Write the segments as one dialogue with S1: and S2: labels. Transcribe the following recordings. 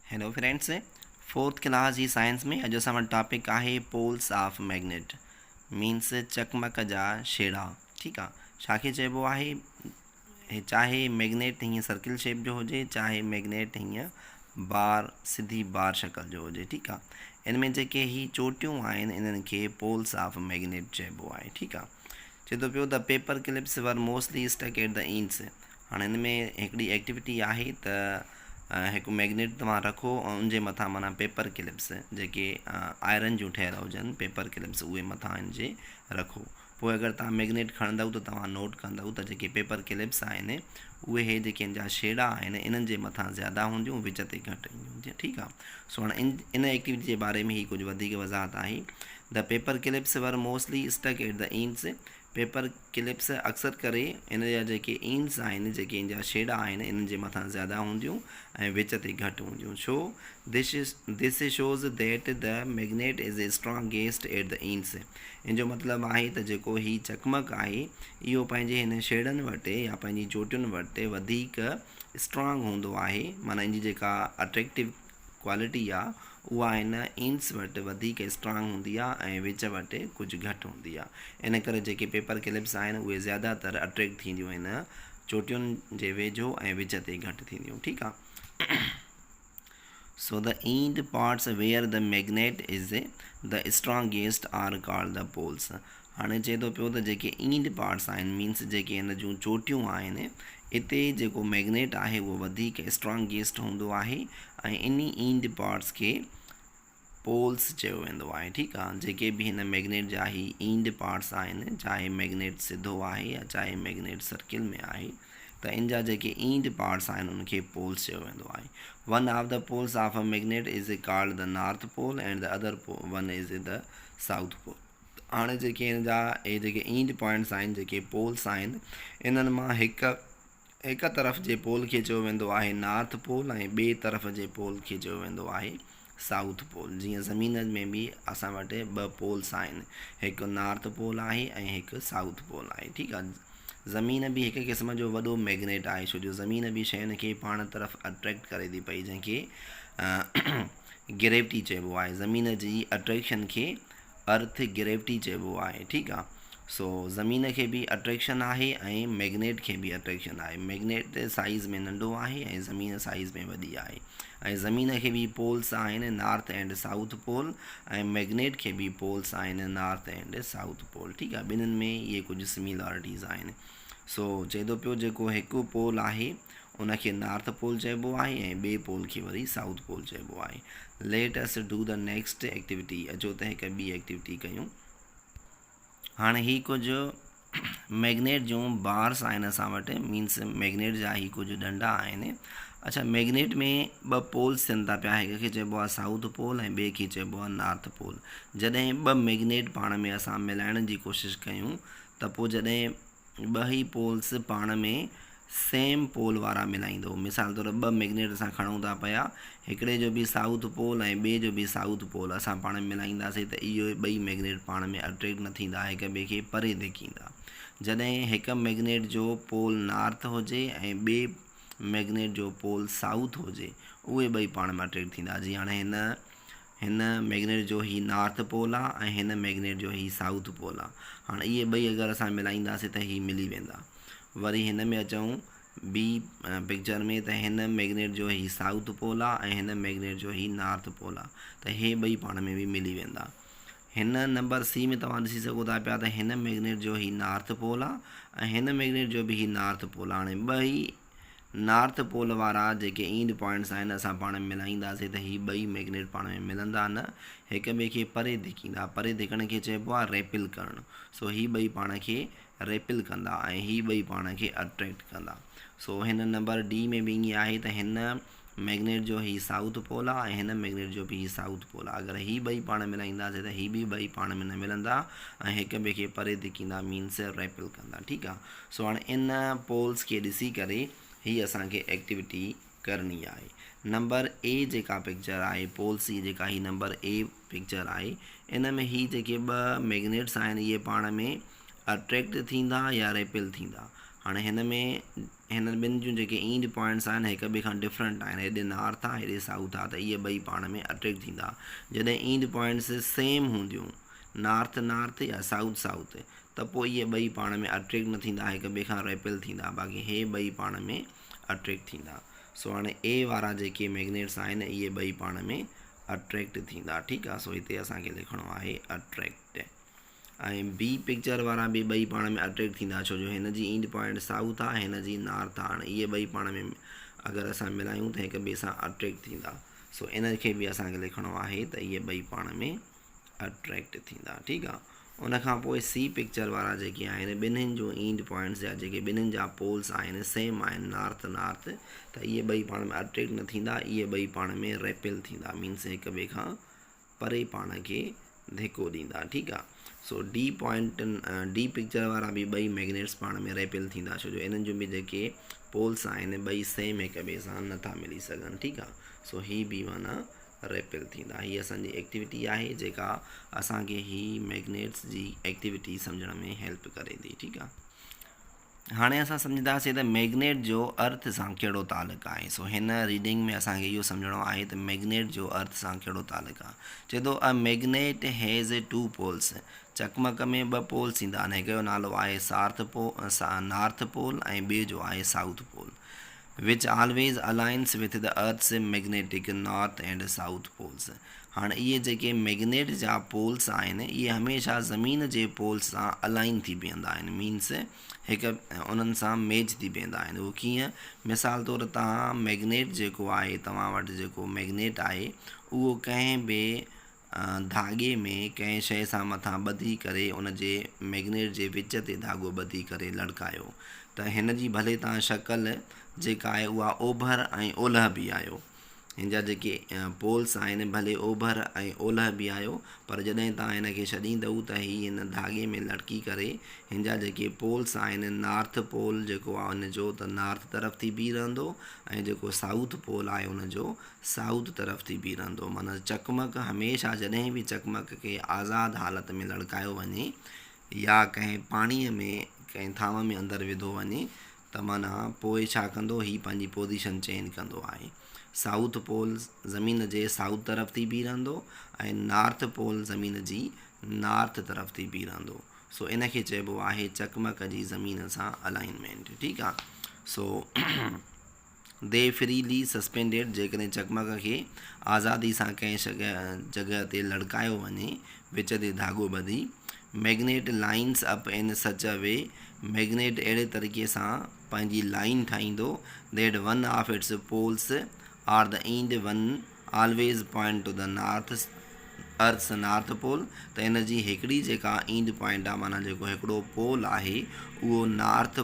S1: Hello friends, fourth class जी science में अॼु असां वटि टॉपिक आहे पोल्स ऑफ मैग्नेट मीन्स चकमक जा छेड़ा। ठीकु आहे। छाखे चइबो आहे, चाहे मैग्नेट हीअं सर्किल शेप जो हुजे, चाहे मैग्नेट हीअं बार सिधी बार शक्ल जो हुजे। ठीकु आहे। इन में जेके ही चोटियूं आहिनि इन्हनि खे पोल्स ऑफ मैग्नेट चइबो आहे। ठीकु आहे। चए थो पियो the paper clips were mostly stuck at the ends. हाणे हिन में हिकिड़ी एक्टिविटी आहे त हिकु मैग्नेट तव्हां रखो ऐं उनजे मथां माना पेपर क्लिप्स जेके आयरन जूं ठहियल हुजनि, पेपर क्लिप्स उहे मथां हिनजे रखो। पोइ अगरि तव्हां मैग्नेट खणंदव त तव्हां नोट कंदव त जेके पेपर क्लिप्स आहिनि उहे हे जेके हिन जा छेड़ा आहिनि इन्हनि जे मथां ज़्यादा हूंदियूं, विच ते घटि ईंदियूं। ठीकु आहे। सो हाणे इन एक्टिविटी जे बारे में ही कुझु वधीक वज़ाहत आहे। The paper clips were mostly stuck at the ends. Paper clips अक्सर करे इन जा जेके इंड्स आहिनि, जेके इन जा छेड़ा आहिनि, इन्हनि जे मथां ज़्यादा हूंदियूं ऐं विच ते घटि हूंदियूं। छो this shows that the magnet is a strongest at the ends. इन जो मतिलबु आहे त जेको ही चकमक आहे इहो पंहिंजे हिन छेड़नि वटि या पंहिंजी चोटियुनि वटि वधीक स्ट्रॉन्ग हूंदो आहे। माना इन जी जेका अट्रैक्टिव क्वालिटी आहे उहा हिन इंड्स वटि वधीक स्ट्रॉन्ग हूंदी आहे ऐं विच वटि कुझु घटि हूंदी आहे। इन करे जेके पेपर क्लिप्स आहिनि उहे ज़्यादातर अट्रैक्ट थींदियूं आहिनि चोटियुनि जे वेझो ऐं विच ते घटि थींदियूं। ठीकु आहे। So the end parts where the magnet is the strongest are called the poles. हाणे चए थो पियो त जेके इंड पार्ट्स आहिनि मीन्स जेके हिन जूं चोटियूं आहिनि, इते जेको मैग्नेट आहे उहो वधीक स्ट्रॉन्गेस्ट हूंदो आहे ऐं इन इंड पार्ट्स खे पोल्स चयो वेंदो आहे। ठीकु आहे। जेके बि हिन मैग्नेट जा ही इंड पार्ट्स आहिनि, चाहे मैग्नेट सिधो आहे या चाहे मैग्नेट सर्किल में आहे, त इन जा जेके इंड पार्ट्स आहिनि उनखे पोल्स चयो वेंदो आहे। One of the poles of a magnet is called the north pole and the other one is the south pole. हाणे जेके हिन जा जेके इंड पॉइंट्स आहिनि, जेके पोल्स आहिनि, इन्हनि मां हिकु तरफ़ जे पोल खे चयो वेंदो आहे नॉर्थ पोल ऐं ॿिए तरफ़ जे पोल खे चयो वेंदो आहे साउथ पोल। जीअं ज़मीन में बि असां वटि ॿ पोल्स आहिनि, हिकु नॉर्थ पोल आहे ऐं हिकु साउथ पोल आहे। ठीकु आहे। ज़मीन बि हिकु क़िस्म जो वॾो मैग्नेट आहे, छो जो ज़मीन बि शयुनि खे पाण तरफ़ अट्रैक्ट करे थी पई, जंहिंखे ग्रेविटी चइबो आहे। ज़मीन जी अट्रैक्शन खे अर्थ ग्रेविटी चइबो आहे। ठीकु आहे। सो ज़मीन खे बि अट्रैक्शन आहे ऐं मैग्नेट खे बि अट्रैक्शन आहे। मैग्नेट साइज़ में नंढो आहे ऐं ज़मीन साइज़ में वॾी आहे। ऐं ज़मीन खे बि पोल्स आहिनि नॉर्थ एंड साउथ पोल ऐं मैग्नेट खे बि पोल्स आहिनि नॉर्थ एंड साउथ पोल। ठीकु आहे। ॿिन्हिनि में इहे कुझु सिमिलरिटीज़ आहिनि। सो चए थो पियो जेको हिकु पोल आहे उनखे नॉर्थ पोल चइबो आहे ऐं ॿिए पोल खे वरी साउथ पोल चइबो आहे। Let us do the next activity. अचो त हिकु ॿी एक्टिविटी कयूं। हाणे ही कुझु मैग्नेट जूं बार्स आहिनि असां वटि, मीन्स मैग्नेट जा ही कुझु डंडा आहिनि। अच्छा, मैग्नेट में ॿ पोल्स थियनि था पिया, हिक खे चइबो आहे साउथ पोल ऐं ॿिए खे चइबो आहे नॉर्थ पोल। जॾहिं ॿ मैग्नेट पाण में असां मिलाइण जी कोशिशि कयूं त पोइ जॾहिं ॿ ई पोल्स पाण में सेम पोल वारा मिलाईंदो, मिसाल तौरु ॿ मैग्नेट असां खणूं था पिया, हिकिड़े जो बि साउथ पोल ऐं ॿिए जो बि साउथ पोल असां पाण में मिलाईंदासीं त इहो ॿई मैग्नेट पाण में अट्रैक्ट न थींदा, हिक ॿिए खे परे धिकींदा। जॾहिं हिकु मैग्नेट जो पोल नॉर्थ हुजे ऐं ॿिए मैग्नेट जो पोल साउथ हुजे, उहे ॿई पाण में अट्रैक्ट थींदा। जीअं हाणे हिन मैग्नेट जो ही नॉर्थ पोल आहे ऐं हिन मैग्नेट जो ही साउथ पोल आहे। हाणे इहे ॿई अगरि असां मिलाईंदासीं त ही मिली वेंदा। वरी हिन में अचूं ॿी पिक्चर में त हिन मैग्नेट जो ही साउथ पोल आहे ऐं हिन मैग्नेट जो ही नॉर्थ पोल आहे, त हे ॿई पाण में बि मिली वेंदा। हिन नंबर सी में तव्हां ॾिसी सघो था पिया त हिन मैग्नेट जो ही नॉर्थ पोल आहे ऐं हिन मैग्नेट जो बि ही नॉर्थ पोल आहे। हाणे ॿई नॉर्थ पोल वारा जेके इंड पॉइंट्स आहिनि असां पाण में मिलाईंदासीं त ही ॿई मैग्नेट पाण में मिलंदा न, हिक ॿिए खे परे धिकींदा। परे धिकण खे चइबो आहे रेपिल करणु। सो ही ॿई पाण खे रेपिल कंदा ऐं ही ॿई पाण खे अट्रैक्ट कंदा। सो हिन नंबर डी में बि ईअं आहे त हिन मैग्नेट जो ही साउथ पोल आहे ऐं हिन मैग्नेट जो बि ही साउथ पोल आहे। अगरि ही ॿई पाण मिलाईंदासीं त ही बि ॿई पाण में न मिलंदा ऐं हिक ॿिए खे परे धिकींदा, मीन्स रेपिल कंदा। ठीकु आहे। सो हाणे इन पोल्स खे ॾिसी करे ही असांखे एक्टिविटी करणी आहे। नंबर ए जेका पिक्चर आहे, पोल सी जेका ही नंबर ए पिक्चर आहे, इन में ही जेके ॿ मैग्नेट्स आहिनि इहे पाण में अट्रैक्ट थींदा या रेपिल थींदा। हाणे हिन ॿिनि जूं जेके ईंड पॉइंट्स आहिनि हिक ॿिए खां डिफरेंट आहिनि, हेॾे नॉर्थ आहे हेॾे साउथ आहे, त इहे ॿई पाण में अट्रैक्ट थींदा। जॾहिं ईंड पॉइंट्स सेम हूंदियूं, नॉर्थ या साउथ, त पोइ इहे ॿई पाण में अट्रैक्ट न थींदा, हिक ॿिए खां रेपेल थींदा, बाक़ी हे ॿई पाण में अट्रैक्ट थींदा। सो हाणे ए वारा जेके मैग्नेट्स आहिनि इहे ॿई पाण में अट्रैक्ट थींदा, ठीकु आहे। सो हिते असांखे लिखिणो आहे अट्रैक्ट। ऐं बी पिक्चर वारा बि ॿई पाण में अट्रैक्ट थींदा, छो जो हिन जी ईंड पॉइंट साउथ आहे, हिन जी नॉर्थ आहे। हाणे इहे ॿई पाण में अगरि असां मिलायूं त हिक ॿिए सां अट्रैक्ट थींदा। सो इन खे बि असांखे लिखिणो आहे त इहे ॿई पाण में अट्रैक्ट थींदा, ठीकु आहे। उन खां पोइ सी पिक्चर वारा जेके आहिनि, ॿिन्हिनि जो ईंड पॉइंट्स या जेके ॿिन्हिनि जा पोल्स आहिनि सेम आहिनि, नॉर्थ, त इहे ॿई पाण में अट्रैक्ट न थींदा, इहे ॿई पाण में रेपेल थींदा, मीन्स हिक ॿिए खां परे पाण खे धिको ॾींदा, ठीकु आहे। सो डी पिक्चर वारा बि ॿई मैग्नेट्स पाण में रेपेल थींदा, छो जो इन्हनि जूं बि जेके पोल्स आहिनि ॿई सेम हिक ॿिए सां नथा मिली सघनि, ठीकु आहे। सो ही बि माना रेपेल थींदा। हीअ असांजी एक्टिविटी आहे जेका असांखे ही मैग्नेट्स जी एक्टिविटी सम्झण में हेल्प करे थी, ठीकु आहे। हाणे असां सम्झंदासीं त मैग्नेट जो अर्थ सां कहिड़ो तालुक़ु आहे। सो हिन रीडिंग में असांखे इहो सम्झणो आहे त मैग्नेट जो अर्थ सां कहिड़ो तालुक़ु आहे। चए थो अ मैग्नेट हैज़ 2 पोल्स, चकमक में 2 पोल्स ईंदा आहिनि, हिक जो नालो आहे नॉर्थ पोल ऐं ॿिए जो आहे south pole, which always aligns with the earth's magnetic north and south poles. हाणे इहे जेके मैग्नेट जा पोल्स आहिनि इहे हमेशह ज़मीन जे पोल सां अलाइन थी बीहंदा आहिनि, मीन्स हिकु उन्हनि सां मैच थी बीहंदा आहिनि। उहो कीअं, मिसाल तौरु तव्हां मैग्नेट जेको आहे, तव्हां वटि जेको मैग्नेट आहे उहो कंहिं बि धागे में कंहिं शइ सां मथां ॿधी करे उन जे मैग्नेट जे विच ते धागो ॿधी करे लड़कायो, त हिन जी भले तव्हां शक्ल जेका आहे उहा ओभर ऐं ओलह बि आहियो, हिन जा जेके पोल्स आहिनि भले ओभर ऐं ओलह बि आहियो, पर जॾहिं तव्हां हिन खे छॾींदव त हीअ हिन धागे में लटकी करे हिन जा जेके पोल्स आहिनि, नॉर्थ पोल जेको आहे हुनजो त नॉर्थ तरफ़ थी बीह रहंदो ऐं जेको साउथ पोल आहे हुनजो साउथ तरफ़ थी बीह रहंदो। माना चकमक हमेशह जॾहिं बि चकमक खे आज़ादु हालत में लड़कायो वञे या कंहिं पाणीअ में कंहिं थांव में अंदरि विधो वञे त माना पोइ छा कंदो, हीअ पंहिंजी पोज़ीशन चेंज कंदो आहे। साउथ पोल ज़मीन जे साउथ तरफ़ थी बीह रहंदो ऐं नॉर्थ पोल ज़मीन जी नॉर्थ तरफ़ थी बीह रहंदो। सो इन खे चइबो आहे चकमक जी ज़मीन सां अलाइनमेंट, ठीकु आहे। सो दे फ्रीली सस्पेंडेड, जेकॾहिं चकमक खे आज़ादी सां कंहिं जॻह ते लड़कायो वञे, विच ते धागो ॿधी, मैग्नेट लाइन्स अप इन सच अ वे, मैग्नेट अहिड़े तरीक़े सां पंहिंजी लाइन ठाहींदो that one of its poles are the end one always point to the earth north pole, त इन जी हिकिड़ी जेका ईंड पॉइंट आहे, माना जेको हिकिड़ो पोल आहे उहो नॉर्थ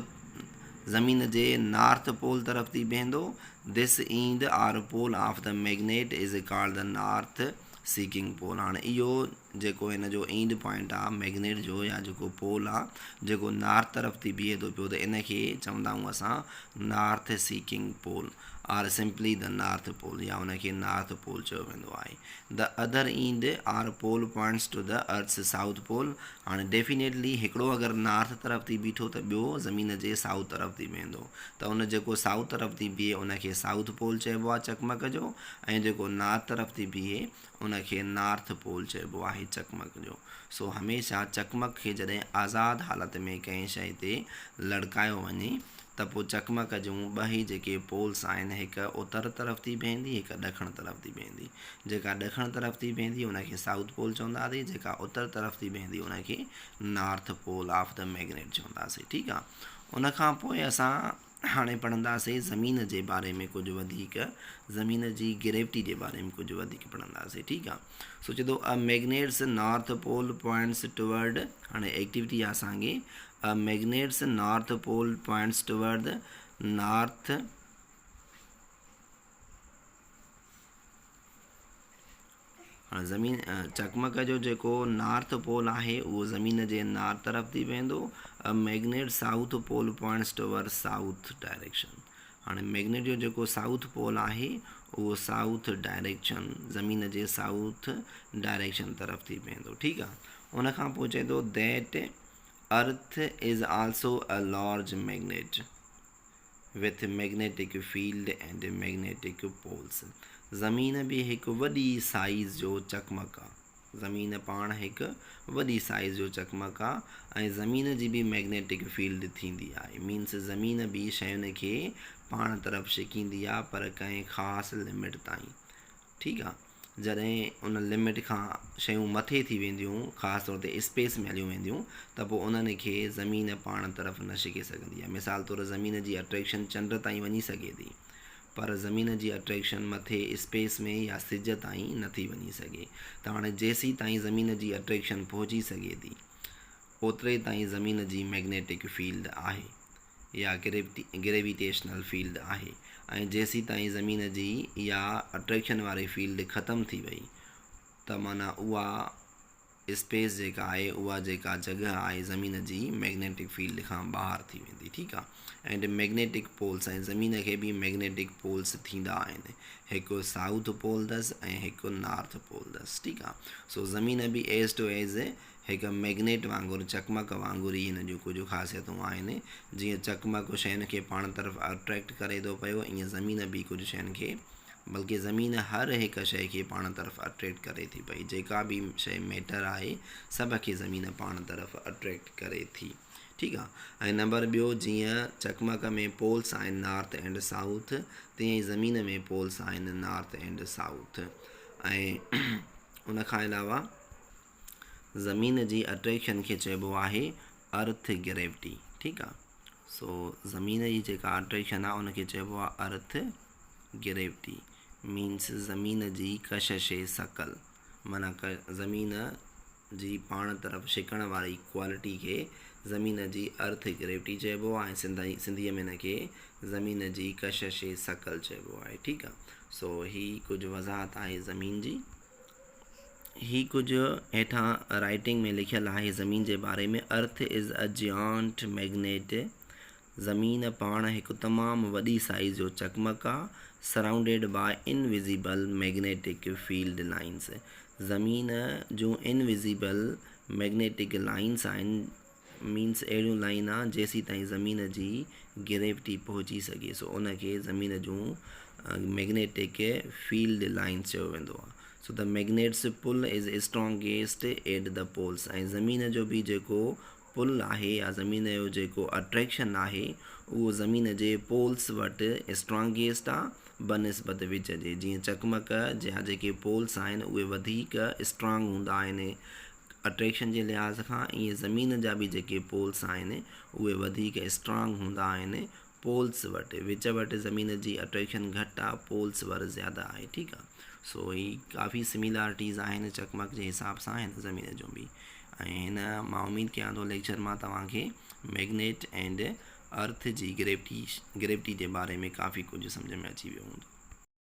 S1: ज़मीन जे नॉर्थ पोल तरफ़ थी बीहंदो। This end are pole of the magnet is called the north seeking pole. हाणे इहो जेको हिन जो ईंड पॉइंट आहे मैग्नेट जो या जेको पोल आहे जेको नॉर्थ तरफ़ थी बीहे थो पियो, त इन खे चवंदा आहियूं असां north seeking pole are simply the north pole, या उनखे नॉर्थ पोल चयो वेंदो आहे। The other end are pole points to the earth's south pole. हाणे डेफिनेटली हिकिड़ो अगरि नॉर्थ तरफ़ थी बीठो त ॿियो ज़मीन जे साउथ तरफ़ थी वेंदो, त उन जेको साउथ तरफ़ थी बीहे उनखे साउथ पोल चइबो आहे चकमक जो, ऐं जेको नॉर्थ तरफ़ थी बीहे उनखे नॉर्थ पोल चइबो आहे चकमक जो। सो हमेशह चकमक खे जॾहिं आज़ादु हालत में कंहिं शइ ते लड़कायो वञे त पोइ चकमक जूं ॿ ई जेके पोल्स आहिनि, हिकु उत्तर तरफ़ थी बीहंदी, हिकु ॾखण तरफ़ थी बीहंदी। जेका ॾखण तरफ़ थी बीहंदी उनखे साउथ पोल चवंदासीं, जेका उत्तर तरफ़ थी बीहंदी उनखे north pole of the magnet चवंदासीं, ठीकु आहे। उनखां पोइ असां हाणे पढ़ंदासीं ज़मीन जे बारे में कुझु वधीक, ज़मीन जी ग्रेविटी जे बारे में कुझु वधीक पढ़ंदासीं, ठीकु आहे। सोचे थो a magnet's north pole points toward, हाणे एक्टिविटी आहे असांखे a magnet's north pole points toward the north ज़मीन चकमक जो जेको नॉर्थ पोल आहे उहो ज़मीन जे नॉर्थ तरफ़ थी वेंदो। A magnet south pole points toward south direction. हाणे मैग्नेट जो जेको साउथ पोल आहे उहो साउथ डायरेक्शन ज़मीन जे साउथ डायरेक्शन तरफ़ थी वेंदो, ठीकु आहे। उनखां पोइ चए थो that earth is also a large magnet with magnetic field and magnetic poles. ज़मीन भी हिकु वॾी साइज़ जो चकमक आहे। ज़मीन पाण हिकु वॾी साइज़ जो चकमक आहे ऐं ज़मीन जी बि मैग्नेटिक फील्ड थींदी आहे। मीन्स ज़मीन बि शयुनि खे पाण तरफ़ छिकींदी आहे पर कंहिं ख़ासि लिमिट ताईं। ठीकु आहे। जॾहिं उन लिमिट खां शयूं मथे थी वेंदियूं, ख़ासि तौर ते स्पेस में हलियूं वेंदियूं, त पोइ उन्हनि खे ज़मीन पाण तरफ़ न छिके सघंदी आहे। मिसाल तौरु ज़मीन जी अट्रैक्शन चंड ताईं वञी सघे थी, पर ज़मीन जी अट्रैक्शन मथे स्पेस में या सिज ताईं नथी वञी सघे। त हाणे जेसीं ताईं ज़मीन जी अट्रैक्शन पहुची सघे थी, ओतिरे ताईं ज़मीन जी मैग्नेटिक फील्ड आहे या ग्रेविटेशनल फील्ड आहे। ऐं जेसीं ताईं ज़मीन जी इहा अट्रैक्शन वारी फील्ड ख़तमु थी वई, त माना उहा स्पेस जेका आहे, उहा जेका जॻह आहे ज़मीन जी मैग्नेटिक फील्ड खां ॿाहिरि थी वेंदी। ठीकु आहे। एंड मैग्नेटिक पोल्स, ऐं ज़मीन खे बि मैग्नेटिक पोल्स थींदा आहिनि। हिकु साउथ पोल अथसि ऐं हिकु नॉर्थ पोल अथसि। ठीकु आहे। सो ज़मीन बि एज़ टू एज़ हिकु मैग्नेट वांगुरु, चकमक वांगुरु ई हिन जूं कुझु ख़ासियतूं आहिनि। जीअं चकमक शयुनि खे पाण तरफ़ अट्रैक्ट करे थो पियो, ईअं ज़मीन बि कुझु शयुनि खे, बल्कि ज़मीन हर हिकु शइ खे पाण तरफ़ अट्रैक्ट करे थी पई। जेका बि शइ मैटर आहे, सभ खे ज़मीन पाण तरफ़ अट्रैक्ट करे थी। ठीकु आहे। ऐं नंबर ॿियो, जीअं चकमक में पोल्स आहिनि नॉर्थ एंड साउथ, तीअं ई ज़मीन में पोल्स आहिनि नॉर्थ एंड साउथ। ऐं उन खां अलावा ज़मीन जी अट्रैक्शन खे चइबो आहे अर्थ ग्रेविटी। ठीकु आहे। सो ज़मीन जी जेका अट्रैक्शन आहे उनखे चइबो आहे अर्थ ग्रेविटी। मीन्स ज़मीन जी कशिशे शकल, माना ज़मीन जी पाण तरफ़ छिकण वारी क्वालिटी खे ज़मीन जी अर्थ ग्रेविटी चइबो आहे, ऐं सिंधीअ में हिनखे ज़मीन जी कशिशे शकल चइबो आहे। ठीकु आहे। सो ही कुझु वज़ाहत आहे ज़मीन जी। ही कुझु हेठां राइटिंग में लिखियलु आहे ज़मीन जे बारे में। Earth is a giant magnet. ज़मीन पाण हिकु तमामु वॾी साइज़ जो चकमक आहे, surrounded by invisible magnetic field lines. ज़मीन जूं इनविजिबल मैग्नेटिक लाइन्स आहिनि। मीन्स अहिड़ियूं लाइन आहे जेसीं ताईं ज़मीन जी ग्रेविटी पहुची सघे, सो उनखे ज़मीन जूं मैग्नेटिक फील्ड लाइन्स चयो वेंदो आहे। So the magnet's pull is strongest at the poles. ऐं ज़मीन जो बि जेको पुल आहे या ज़मीन जो जेको अट्रैक्शन आहे, उहो ज़मीन जे पोल्स वटि स्ट्रॉन्गेस्ट आहे बनिस्बत विच जे। जीअं चकमक जा जेके पोल्स आहिनि उहे वधीक स्ट्रॉन्ग हूंदा आहिनि अट्रैक्शन जे लिहाज़ खां, ईअं ज़मीन जा बि जेके पोल्स आहिनि उहे वधीक स्ट्रॉन्ग हूंदा आहिनि पोल्स वटि। विच वटि ज़मीन जी अट्रैक्शन घटि आहे, पोल्स वटि ज़्यादा आहे। ठीकु आहे। सो ही काफ़ी सिमिलैरिटीज़ आहिनि चकमक जे हिसाब सां हिन ज़मीन जो बि। ऐं हिन मां उमेदु कयां थो लेक्चर मां तव्हांखे मैग्नेट एंड अर्थ जी ग्रेविटी जे बारे में काफ़ी कुझु सम्झ में अची वियो हूंदो।